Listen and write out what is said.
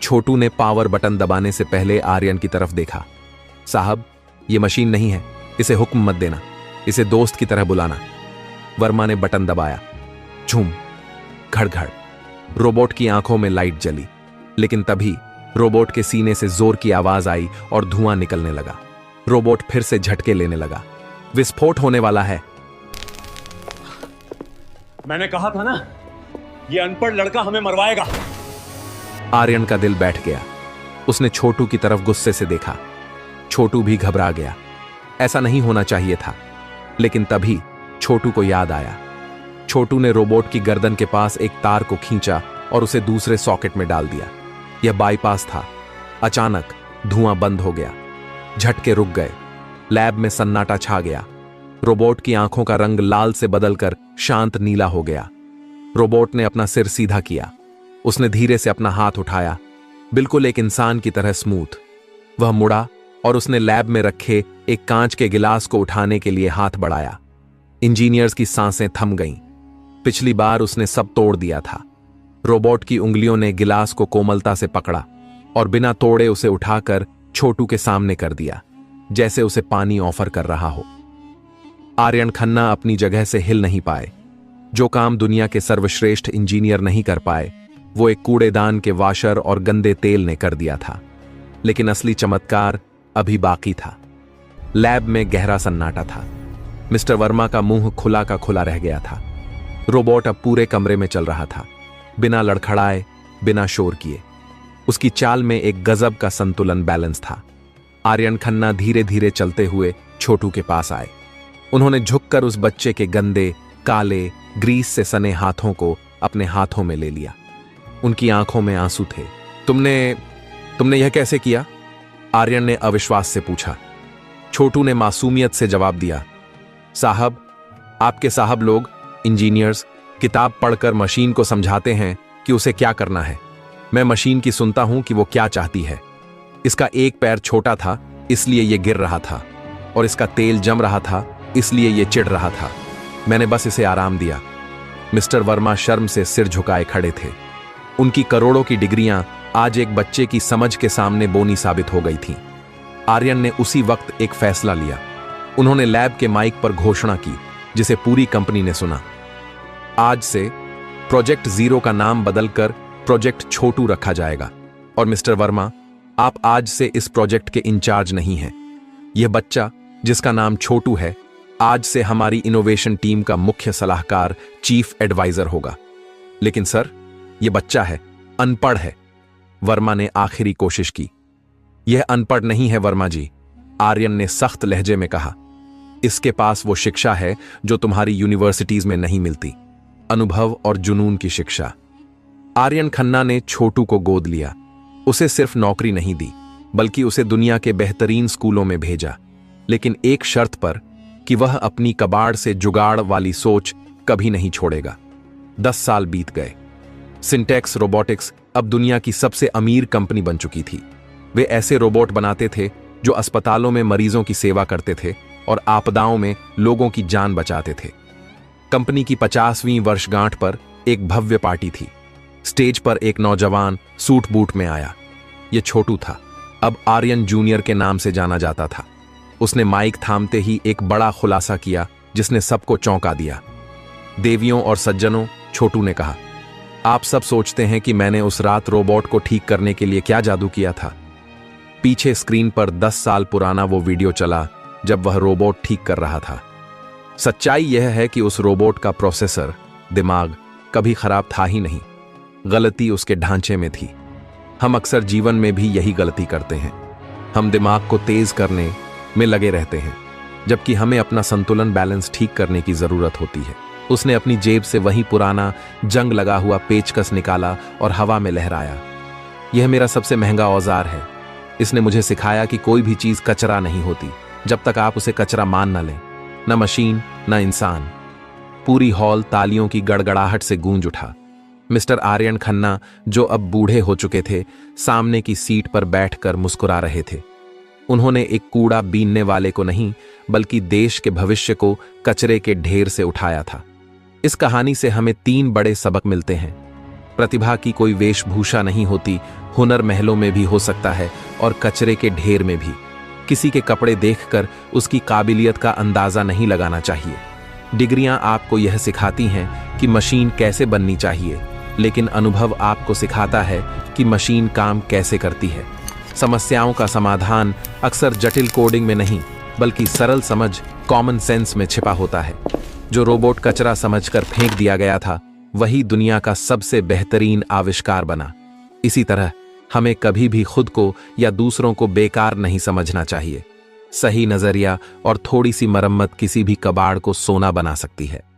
छोटू ने power button दबाने से पहले आर्यन की तरफ देखा। साहब, यह मशीन नहीं है, इसे हुक्म मत देना, इसे दोस्त की तरह बुलाना। वर्मा ने बटन दबाया। झूम, घड़-घड़, रोबोट की आंखों में लाइट जली, लेकिन तभी रोबोट के सीने से जोर की आवाज आई और धुआं निकलने लगा। रोबोट फिर से झटके लेने लगा। विस्फोट होने वाला है। मैंने कहा था ना, ये अनपढ़ लड़का हमें मरवाएगा। आर्यन का दिल बैठ गया। उसने छोटू की तरफ गुस्से से देखा। छोटू भी घबरा गया। ऐसा नहीं होना चाहिए था, लेकिन तभी छोटू को याद आया। छोटू ने रोबोट की गर्दन के पास एक तार को खींचा और उसे दूसरे सॉकेट में डाल दिया। यह बाईपास था। अचानक धुआं बंद हो गया। झटके रुक गए। लैब में सन्नाटा छा गया। रोबोट की आंखों का रंग लाल से बदलकर शांत नीला हो गया। रोबोट ने अपना सिर सीधा किया। उसने धीरे से अपना हाथ उठाया, बिल्कुल एक इंसान की तरह स्मूथ। वह मुड़ा और उसने लैब में रखे एक कांच के गिलास को उठाने के लिए हाथ बढ़ाया। इंजीनियर्स की सांसें थम गईं। पिछली बार उसने सब तोड़ दिया था। रोबोट की उंगलियों ने गिलास को कोमलता से पकड़ा और बिना तोड़े उसे उठाकर छोटू के सामने कर दिया, जैसे उसे पानी ऑफर कर रहा हो। आर्यन खन्ना अपनी जगह से हिल नहीं पाए। जो काम दुनिया के सर्वश्रेष्ठ इंजीनियर नहीं कर पाए, वो एक कूड़ेदान के वाशर और गंदे तेल ने कर दिया था। लेकिन असली चमत्कार अभी बाकी था। लैब में गहरा सन्नाटा था। मिस्टर वर्मा का मुंह खुला का खुला रह गया था। रोबोट अब पूरे कमरे में चल रहा था, बिना लड़खड़ाए, बिना शोर किए। उसकी चाल में एक गजब का संतुलन, बैलेंस था। आर्यन खन्ना धीरे धीरे चलते हुए छोटू के पास आए। उन्होंने झुककर उस बच्चे के गंदे, काले, ग्रीस से सने हाथों को अपने हाथों में ले लिया। उनकी आंखों में आंसू थे। तुमने यह कैसे किया? आर्यन ने अविश्वास से पूछा। छोटू ने मासूमियत से जवाब दिया, साहब, आपके साहब लोग, इंजीनियर्स, किताब पढ़कर मशीन को समझाते हैं कि उसे क्या करना है। मैं मशीन की सुनता हूं कि वो क्या चाहती है। इसका एक पैर छोटा था, इसलिए यह गिर रहा था, और इसका तेल जम रहा था, इसलिए यह चिढ़ रहा था। मैंने बस इसे आराम दिया। मिस्टर वर्मा शर्म से सिर झुकाए खड़े थे। उनकी करोड़ों की डिग्रियां आज एक बच्चे की समझ के सामने बोनी साबित हो गई थीं। आर्यन ने उसी वक्त एक फैसला लिया। उन्होंने लैब के माइक पर घोषणा की, जिसे पूरी कंपनी ने सुना। आज से प्रोजेक्ट जीरो का नाम बदलकर प्रोजेक्ट छोटू रखा जाएगा, और मिस्टर वर्मा, आप आज से इस प्रोजेक्ट के इंचार्ज नहीं हैं। यह बच्चा, जिसका नाम छोटू है, आज से हमारी इनोवेशन टीम का मुख्य सलाहकार, चीफ एडवाइजर होगा। लेकिन सर, यह बच्चा है, अनपढ़ है। वर्मा ने आखिरी कोशिश की। यह अनपढ़ नहीं है वर्मा जी, आर्यन ने सख्त लहजे में कहा। इसके पास वो शिक्षा है जो तुम्हारी यूनिवर्सिटीज में नहीं मिलती, अनुभव और जुनून की शिक्षा। आर्यन खन्ना ने छोटू को गोद लिया। उसे सिर्फ नौकरी नहीं दी, बल्कि उसे दुनिया के बेहतरीन स्कूलों में भेजा, लेकिन एक शर्त पर कि वह अपनी कबाड़ से जुगाड़ वाली सोच कभी नहीं छोड़ेगा। 10 साल बीत गए। सिंटेक्स रोबोटिक्स अब दुनिया की सबसे अमीर कंपनी बन चुकी थी। वे ऐसे रोबोट बनाते थे जो अस्पतालों में मरीजों की सेवा करते थे और आपदाओं में लोगों की जान बचाते थे। कंपनी की 50वीं वर्षगांठ पर एक भव्य पार्टी थी। स्टेज पर एक नौजवान सूट बूट में आया। यह छोटू था, अब आर्यन जूनियर के नाम से जाना जाता था। उसने माइक थामते ही एक बड़ा खुलासा किया, जिसने सबको चौंका दिया। देवियों और सज्जनों, छोटू ने कहा, आप सब सोचते हैं कि मैंने उस रात रोबोट को ठीक करने के लिए क्या जादू किया था। पीछे स्क्रीन पर 10 साल पुराना वो वीडियो चला जब वह रोबोट ठीक कर रहा था। सच्चाई यह है कि उस रोबोट का प्रोसेसर, दिमाग, कभी खराब था ही नहीं। गलती उसके ढांचे में थी। हम अक्सर जीवन में भी यही गलती करते हैं। हम दिमाग को तेज करने में लगे रहते हैं, जबकि हमें अपना संतुलन, बैलेंस ठीक करने की जरूरत होती है। उसने अपनी जेब से वही पुराना जंग लगा हुआ पेचकस निकाला और हवा में लहराया। यह मेरा सबसे महंगा औजार है। इसने मुझे सिखाया कि कोई भी चीज कचरा नहीं होती जब तक आप उसे कचरा मान न लें, न मशीन न इंसान। पूरी हॉल तालियों की गड़गड़ाहट से गूंज उठा। मिस्टर आर्यन खन्ना, जो अब बूढ़े हो चुके थे, सामने की सीट पर बैठकर मुस्कुरा रहे थे। उन्होंने एक कूड़ा बीनने वाले को नहीं, बल्कि देश के भविष्य को कचरे के ढेर से उठाया था। इस कहानी से हमें 3 बड़े सबक मिलते हैं। प्रतिभा की कोई वेशभूषा नहीं होती, हुनर महलों में भी हो सकता है और कचरे के ढेर में भी। किसी के कपड़े देखकर उसकी काबिलियत का अंदाजा नहीं लगाना चाहिए। डिग्रियां आपको यह सिखाती हैं कि मशीन कैसे बननी चाहिए, लेकिन अनुभव आपको सिखाता है कि मशीन काम कैसे करती है। समस्याओं का समाधान अक्सर जटिल कोडिंग में नहीं, बल्कि सरल समझ, कॉमन सेंस में छिपा होता है। जो रोबोट कचरा समझकर फेंक दिया गया था, वही दुनिया का सबसे बेहतरीन आविष्कार बना। इसी तरह हमें कभी भी खुद को या दूसरों को बेकार नहीं समझना चाहिए। सही नजरिया और थोड़ी सी मरम्मत किसी भी कबाड़ को सोना बना सकती है।